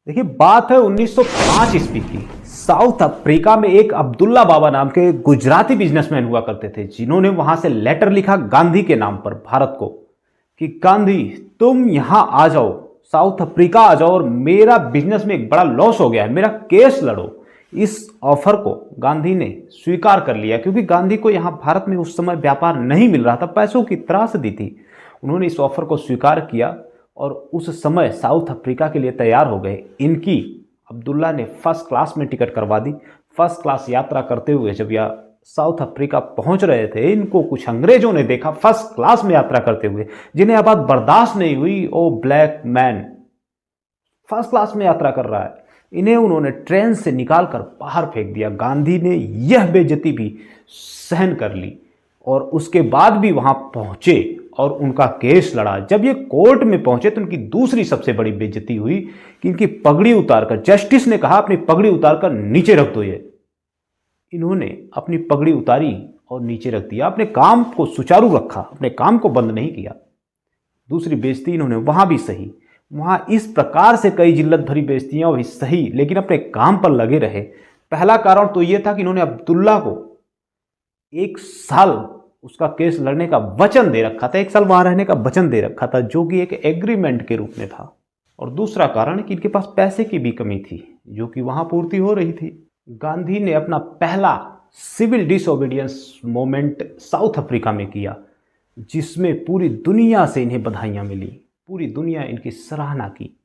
देखिए, बात है 1905 ईस्वी की। साउथ अफ्रीका में एक अब्दुल्ला बाबा नाम के गुजराती बिजनेसमैन हुआ करते थे, जिन्होंने वहां से लेटर लिखा गांधी के नाम पर भारत को कि गांधी, तुम यहां आ जाओ, साउथ अफ्रीका आ जाओ और मेरा बिजनेस में एक बड़ा लॉस हो गया है, मेरा केस लड़ो। इस ऑफर को गांधी ने स्वीकार कर लिया, क्योंकि गांधी को यहां भारत में उस समय व्यापार नहीं मिल रहा था, पैसों की त्रासदी थी। उन्होंने इस ऑफर को स्वीकार किया और उस समय साउथ अफ्रीका के लिए तैयार हो गए। इनकी अब्दुल्ला ने फर्स्ट क्लास में टिकट करवा दी। फर्स्ट क्लास यात्रा करते हुए जब यह साउथ अफ्रीका पहुंच रहे थे, इनको कुछ अंग्रेजों ने देखा फर्स्ट क्लास में यात्रा करते हुए, जिन्हें यह बात बर्दाश्त नहीं हुई। ओ ब्लैक मैन फर्स्ट क्लास में यात्रा कर रहा है। इन्हें उन्होंने ट्रेन से निकालकर बाहर फेंक दिया। गांधी ने यह बेइज्जती भी सहन कर ली और उसके बाद भी वहां पहुंचे और उनका केस लड़ा। जब ये कोर्ट में पहुंचे तो उनकी दूसरी सबसे बड़ी बेइज्जती हुई कि इनकी पगड़ी उतारकर, जस्टिस ने कहा अपनी पगड़ी उतारकर नीचे रख दो। ये इन्होंने अपनी पगड़ी उतारी और नीचे रख दिया, अपने काम को सुचारू रखा, अपने काम को बंद नहीं किया। दूसरी बेइज्जती इन्होंने वहां भी सही। वहां इस प्रकार से कई जिल्लत भरी बेइज्जतियां भी सही, लेकिन अपने काम पर लगे रहे। पहला कारण तो यह था कि इन्होंने अब्दुल्ला को 1 साल उसका केस लड़ने का वचन दे रखा था, 1 साल वहां रहने का वचन दे रखा था, जो कि एक एग्रीमेंट के रूप में था। और दूसरा कारण कि इनके पास पैसे की भी कमी थी, जो कि वहां पूर्ति हो रही थी। गांधी ने अपना पहला civil disobedience movement South Africa में किया, जिसमें पूरी दुनिया से इन्हें बधाइयां मिली, पूरी दुनिया इनकी सराहना की।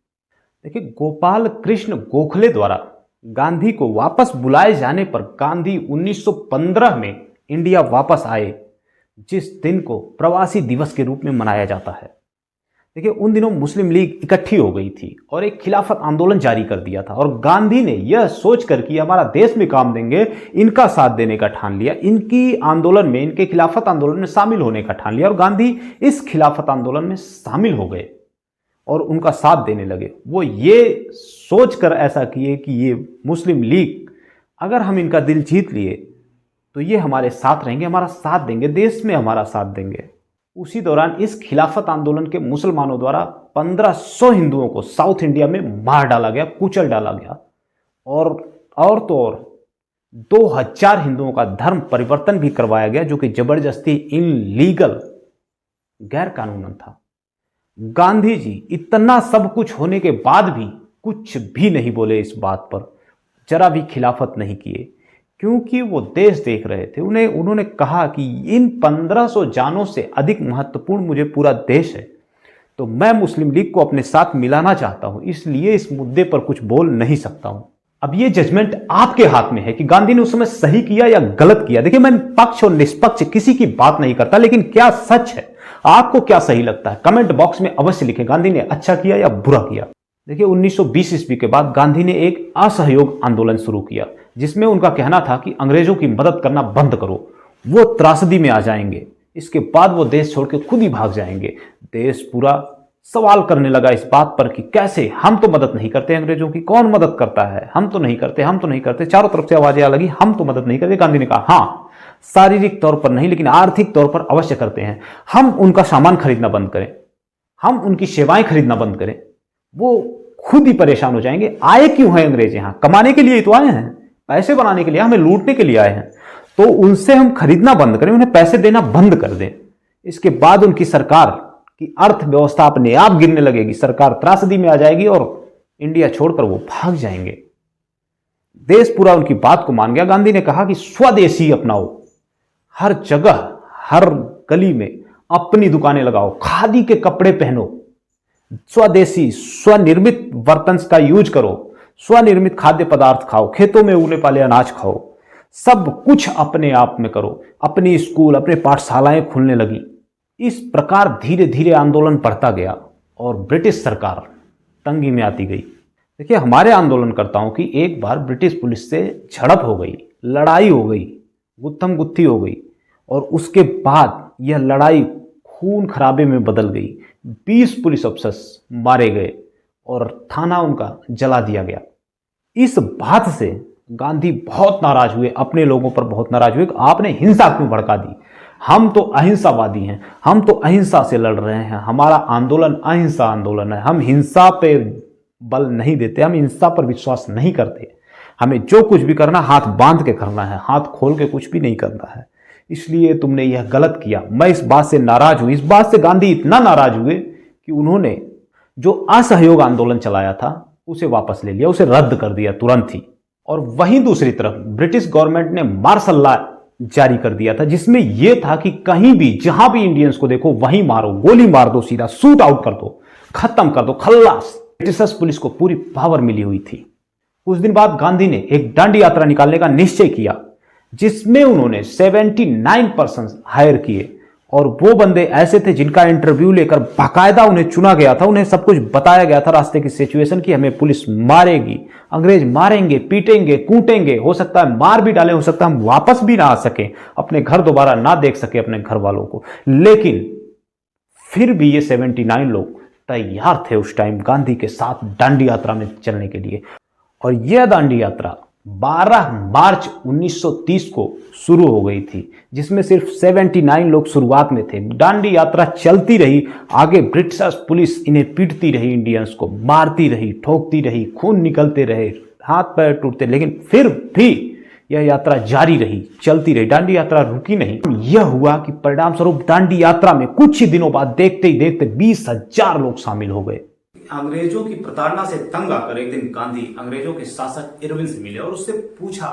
देखिए, गोपाल कृष्ण गोखले द्वारा गांधी को वापस बुलाए जाने पर गांधी 1915 में इंडिया वापस आए, जिस दिन को प्रवासी दिवस के रूप में मनाया जाता है। देखिए, उन दिनों मुस्लिम लीग इकट्ठी हो गई थी और एक खिलाफत आंदोलन जारी कर दिया था, और गांधी ने यह सोचकर कि हमारा देश में काम देंगे, इनका साथ देने का ठान लिया। इनकी आंदोलन में, इनके खिलाफत आंदोलन में शामिल होने का ठान लिया और गांधी इस खिलाफत आंदोलन में शामिल हो गए और उनका साथ देने लगे। वो ये सोचकर ऐसा किए कि ये मुस्लिम लीग, अगर हम इनका दिल जीत लिए तो ये हमारे साथ रहेंगे, हमारा साथ देंगे, देश में हमारा साथ देंगे। उसी दौरान इस खिलाफत आंदोलन के मुसलमानों द्वारा 1500 हिंदुओं को साउथ इंडिया में मार डाला गया, कुचल डाला गया, और तो और 2000 हिंदुओं का धर्म परिवर्तन भी करवाया गया, जो कि जबरदस्ती इनलीगल, गैर कानूनन था। गांधी जी इतना सब कुछ होने के बाद भी कुछ भी नहीं बोले इस बात पर, जरा भी खिलाफत नहीं किए, क्योंकि वो देश देख रहे थे। उन्होंने कहा कि इन 1500 जानों से अधिक महत्वपूर्ण मुझे पूरा देश है, तो मैं मुस्लिम लीग को अपने साथ मिलाना चाहता हूं, इसलिए इस मुद्दे पर कुछ बोल नहीं सकता हूं। अब ये जजमेंट आपके हाथ में है कि गांधी ने उस समय सही किया या गलत किया। देखिए, मैं पक्ष और निष्पक्ष किसी की बात नहीं करता, लेकिन क्या सच है, आपको क्या सही लगता है, कमेंट बॉक्स में अवश्य लिखें। गांधी ने अच्छा किया या बुरा किया। देखिए, 1920 ईस्वी के बाद गांधी ने एक असहयोग आंदोलन शुरू किया, जिसमें उनका कहना था कि अंग्रेजों की मदद करना बंद करो, वो त्रासदी में आ जाएंगे, इसके बाद वो देश छोड़ के खुद ही भाग जाएंगे। देश पूरा सवाल करने लगा इस बात पर कि कैसे, हम तो मदद नहीं करते अंग्रेजों की, कौन मदद करता है, हम तो नहीं करते, हम तो नहीं करते। चारों तरफ से आवाजें आ लगी, हम तो मदद नहीं करते। गांधी ने कहा, हाँ, शारीरिक तौर पर नहीं, लेकिन आर्थिक तौर पर अवश्य करते हैं। हम उनका सामान खरीदना बंद करें, हम उनकी सेवाएं खरीदना बंद करें, वो खुद ही परेशान हो जाएंगे। आए क्यों हैं अंग्रेज? यहां कमाने के लिए ही तो आए हैं, पैसे बनाने के लिए, हमें लूटने के लिए आए हैं, तो उनसे हम खरीदना बंद करें, उन्हें पैसे देना बंद कर दें। इसके बाद उनकी सरकार की अर्थव्यवस्था अपने आप गिरने लगेगी, सरकार त्रासदी में आ जाएगी और इंडिया छोड़कर वो भाग जाएंगे। देश पूरा उनकी बात को मान गया। गांधी ने कहा कि स्वदेशी अपनाओ, हर जगह, हर गली में अपनी दुकानें लगाओ, खादी के कपड़े पहनो, स्वदेशी स्वनिर्मित बर्तन का यूज करो, स्वनिर्मित खाद्य पदार्थ खाओ, खेतों में उगने वाले अनाज खाओ, सब कुछ अपने आप में करो। अपनी स्कूल, अपने पाठशालाएं खुलने लगी। इस प्रकार धीरे धीरे आंदोलन बढ़ता गया और ब्रिटिश सरकार तंगी में आती गई। देखिए, हमारे आंदोलनकर्ताओं की एक बार ब्रिटिश पुलिस से झड़प हो गई, लड़ाई हो गई, गुत्थम गुत्थी हो गई, और उसके बाद यह लड़ाई खून खराबे में बदल गई। 20 पुलिस अफसर मारे गए और थाना उनका जला दिया गया। इस बात से गांधी बहुत नाराज हुए, अपने लोगों पर बहुत नाराज हुए कि आपने हिंसा क्यों भड़का दी, हम तो अहिंसावादी हैं, हम तो अहिंसा से लड़ रहे हैं, हमारा आंदोलन अहिंसा आंदोलन है, हम हिंसा पे बल नहीं देते, हम हिंसा पर विश्वास नहीं करते। हमें जो कुछ भी करना हाथ बांध के करना है, हाथ खोल के कुछ भी नहीं करना है। इसलिए तुमने यह गलत किया। मैं इस बात से नाराज हूं। इस बात से गांधी इतना नाराज हुए कि उन्होंने जो असहयोग आंदोलन चलाया था उसे वापस ले लिया, उसे रद्द कर दिया तुरंत ही। और वहीं दूसरी तरफ ब्रिटिश गवर्नमेंट ने मार्शल लॉ जारी कर दिया था, जिसमें यह था कि कहीं भी जहां भी इंडियंस को देखो वहीं मारो, गोली मार दो, सीधा शूट आउट कर दो, खत्म कर दो, खल्लास। ब्रिटिश पुलिस को पूरी पावर मिली हुई थी। कुछ दिन बाद गांधी ने एक दांडी यात्रा निकालने का निश्चय किया, जिसमें उन्होंने 79 पर्सन हायर किए। और वो बंदे ऐसे थे जिनका इंटरव्यू लेकर बाकायदा उन्हें चुना गया था। उन्हें सब कुछ बताया गया था रास्ते की सिचुएशन की हमें पुलिस मारेगी, अंग्रेज मारेंगे, पीटेंगे, कूटेंगे, हो सकता है मार भी डालें, हो सकता है हम वापस भी ना आ सके, अपने घर दोबारा ना देख सके अपने घर वालों को। लेकिन फिर भी ये 79 लोग तैयार थे उस टाइम गांधी के साथ दांडी यात्रा में चलने के लिए। और यह दांडी यात्रा 12 मार्च 1930 को शुरू हो गई थी, जिसमें सिर्फ 79 लोग शुरुआत में थे। दांडी यात्रा चलती रही, आगे ब्रिटिश पुलिस इन्हें पीटती रही, इंडियंस को मारती रही, ठोकती रही, खून निकलते रहे, हाथ पैर टूटते, लेकिन फिर भी यह यात्रा जारी रही, चलती रही। दांडी यात्रा रुकी नहीं। यह हुआ कि परिणाम स्वरूप दांडी यात्रा में कुछ ही दिनों बाद देखते ही देखते 20,000 लोग शामिल हो गए। अंग्रेजों की प्रताड़ना से तंग आकर एक दिन गांधी अंग्रेजों के शासक इरविन से मिले और उससे पूछा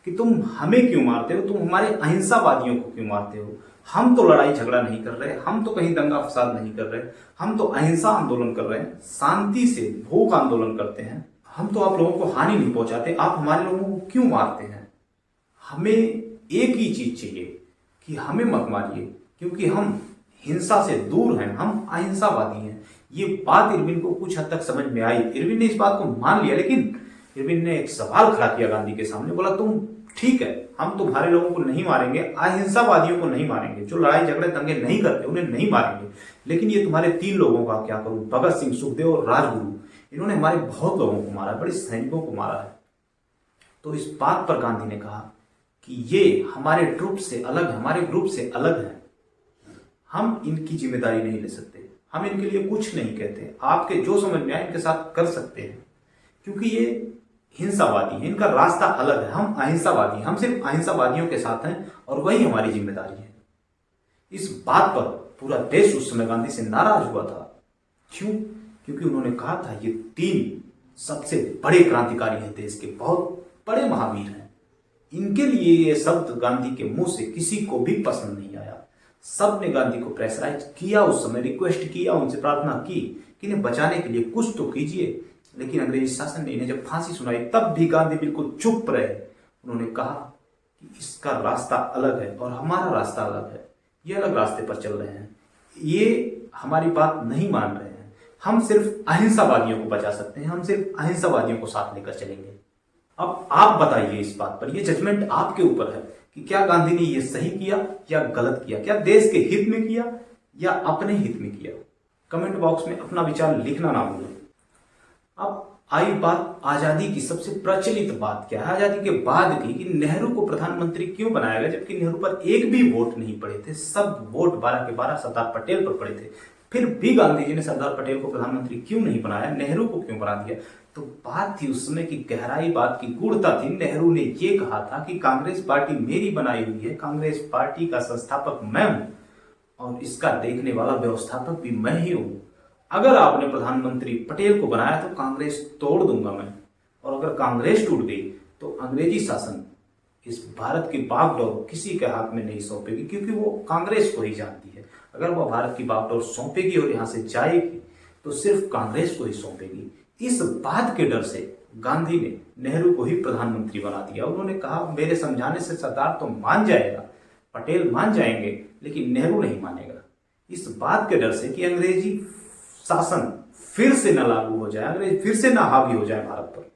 कि तुम हमें क्यों मारते हो, तुम हमारे अहिंसावादियों को क्यों मारते हो? हम तो लड़ाई झगड़ा नहीं कर रहे, हम तो कहीं दंगा फसाद नहीं कर रहे, हम तो अहिंसा आंदोलन कर रहे हैं, शांति से भूख आंदोलन करते हैं, हम तो आप लोगों को हानि नहीं पहुंचाते, आप हमारे लोगों को क्यों मारते हैं? हमें एक ही चीज चाहिए कि हमें मत मारिए, क्योंकि हम हिंसा से दूर हैं, हम अहिंसावादी हैं। ये बात इरविन को कुछ हद तक समझ में आई। इरविन ने इस बात को मान लिया, लेकिन इरविन ने एक सवाल खड़ा किया गांधी के सामने। बोला, तुम ठीक है, हम तुम्हारे लोगों को नहीं मारेंगे, अहिंसावादियों को नहीं मारेंगे, जो लड़ाई झगड़े दंगे नहीं करते उन्हें नहीं मारेंगे, लेकिन ये तुम्हारे 3 लोगों का क्या करूं? भगत सिंह, सुखदेव और राजगुरु, इन्होंने हमारे बहुत लोगों को मारा है, बड़े सैनिकों को मारा है। तो इस बात पर गांधी ने कहा कि ये हमारे ट्रुप से अलग है, हमारे ग्रुप से अलग है, हम इनकी जिम्मेदारी नहीं ले सकते, हम इनके लिए कुछ नहीं कहते, आपके जो समझ में आए इनके साथ कर सकते हैं, क्योंकि ये हिंसावादी है, इनका रास्ता अलग है, हम अहिंसावादी हैं, हम सिर्फ अहिंसावादियों के साथ हैं और वही हमारी जिम्मेदारी है। इस बात पर पूरा देश उस समय गांधी से नाराज हुआ था। क्यों? क्योंकि उन्होंने कहा था ये 3 सबसे बड़े क्रांतिकारी हैं, देश के बहुत बड़े महावीर हैं, इनके लिए ये शब्द गांधी के मुंह से किसी को भी पसंद नहीं आया। सब ने गांधी को प्रेशराइज किया, उस समय रिक्वेस्ट किया, उनसे प्रार्थना की कि इन्हें बचाने के लिए कुछ तो कीजिए। लेकिन अंग्रेजी शासन ने इन्हें जब फांसी सुनाई तब भी गांधी बिल्कुल चुप रहे। उन्होंने कहा कि इसका रास्ता अलग है और हमारा रास्ता अलग है, ये अलग रास्ते पर चल रहे हैं, ये हमारी बात नहीं मान रहे हैं, हम सिर्फ अहिंसावादियों को बचा सकते हैं, हम सिर्फ अहिंसावादियों को साथ लेकर चलेंगे। अब आप बताइए इस बात पर, ये जजमेंट आपके ऊपर है कि क्या गांधी ने ये सही किया या गलत किया, क्या देश के हित में किया या अपने हित में किया? कमेंट बॉक्स में अपना विचार लिखना ना भूलें। अब आई बात आजादी की। सबसे प्रचलित बात क्या है आजादी के बाद की, कि नेहरू को प्रधानमंत्री क्यों बनाया गया, जबकि नेहरू पर एक भी वोट नहीं पड़े थे, सब वोट 12 के 12 सरदार पटेल पर पड़े थे। फिर भी गांधी जी ने सरदार पटेल को प्रधानमंत्री क्यों नहीं बनाया, नेहरू को क्यों बना दिया? तो बात थी उस समय की गहराई, बात की गूढ़ता थी। नेहरू ने ये कहा था कि कांग्रेस पार्टी मेरी बनाई हुई है, कांग्रेस पार्टी का संस्थापक मैं हूं और इसका देखने वाला व्यवस्थापक भी मैं ही हूं। अगर आपने प्रधानमंत्री पटेल को बनाया तो कांग्रेस तोड़ दूंगा मैं, और अगर कांग्रेस टूट गई तो अंग्रेजी शासन इस भारत की बागडोर किसी के हाथ में नहीं सौंपेगी, क्योंकि वो कांग्रेस को ही जानती है। अगर वो भारत की बागडोर सौंपेगी और यहां से जाएगी तो सिर्फ कांग्रेस को ही सौंपेगी। इस बात के डर से गांधी ने नेहरू को ही प्रधानमंत्री बना दिया। उन्होंने कहा मेरे समझाने से सरदार तो मान जाएगा, पटेल मान जाएंगे, लेकिन नेहरू नहीं मानेगा। इस बात के डर से कि अंग्रेजी शासन फिर से न लागू हो जाए, अंग्रेज फिर से न हावी हो जाए भारत पर,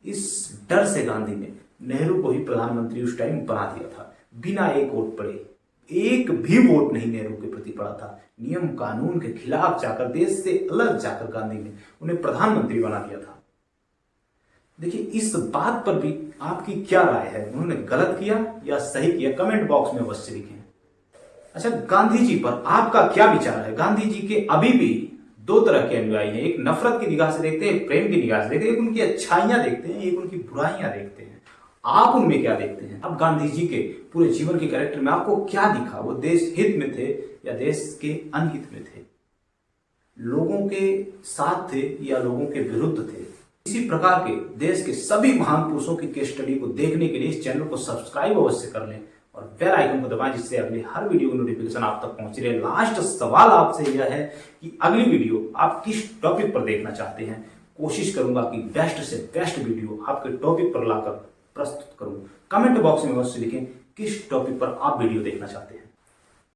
इस डर से गांधी ने नेहरू को ही प्रधानमंत्री उस टाइम बना दिया था। बिना एक वोट पड़े, एक भी वोट नहीं नेहरू के प्रति पड़ा था। नियम कानून के खिलाफ जाकर, देश से अलग जाकर गांधी ने उन्हें प्रधानमंत्री बना दिया था। देखिए इस बात पर भी आपकी क्या राय है, उन्होंने गलत किया या सही किया? कमेंट बॉक्स में अवश्य लिखें। अच्छा, गांधी जी पर आपका क्या विचार है? गांधी जी के अभी भी दो तरह के अनुयायी हैं, एक नफरत की निगाह से देखते हैं, एक प्रेम की निगाह से देखते हैं, एक उनकी अच्छाइयां देखते हैं, एक उनकी बुराइयां देखते हैं। आप उनमें क्या देखते हैं? अब गांधी जी के पूरे जीवन के कैरेक्टर में आपको क्या दिखा? वो देश हित में थे या देश के अनहित में थे? लोगों के साथ थे या लोगों के विरुद्ध थे? इसी प्रकार के देश के सभी महान पुरुषों की केस स्टडी को देखने के लिए इस चैनल को सब्सक्राइब अवश्य कर लें और बेल आइकन को दबाएं, जिससे अगली हर वीडियो की नोटिफिकेशन आप तक पहुंच रहे। लास्ट सवाल आपसे यह है कि अगली वीडियो आप किस टॉपिक पर देखना चाहते हैं? कोशिश करूंगा कि बेस्ट से बेस्ट वीडियो आपके टॉपिक पर लाकर प्रस्तुत करूं। कमेंट बॉक्स में अवश्य लिखें किस टॉपिक पर आप वीडियो देखना चाहते हैं।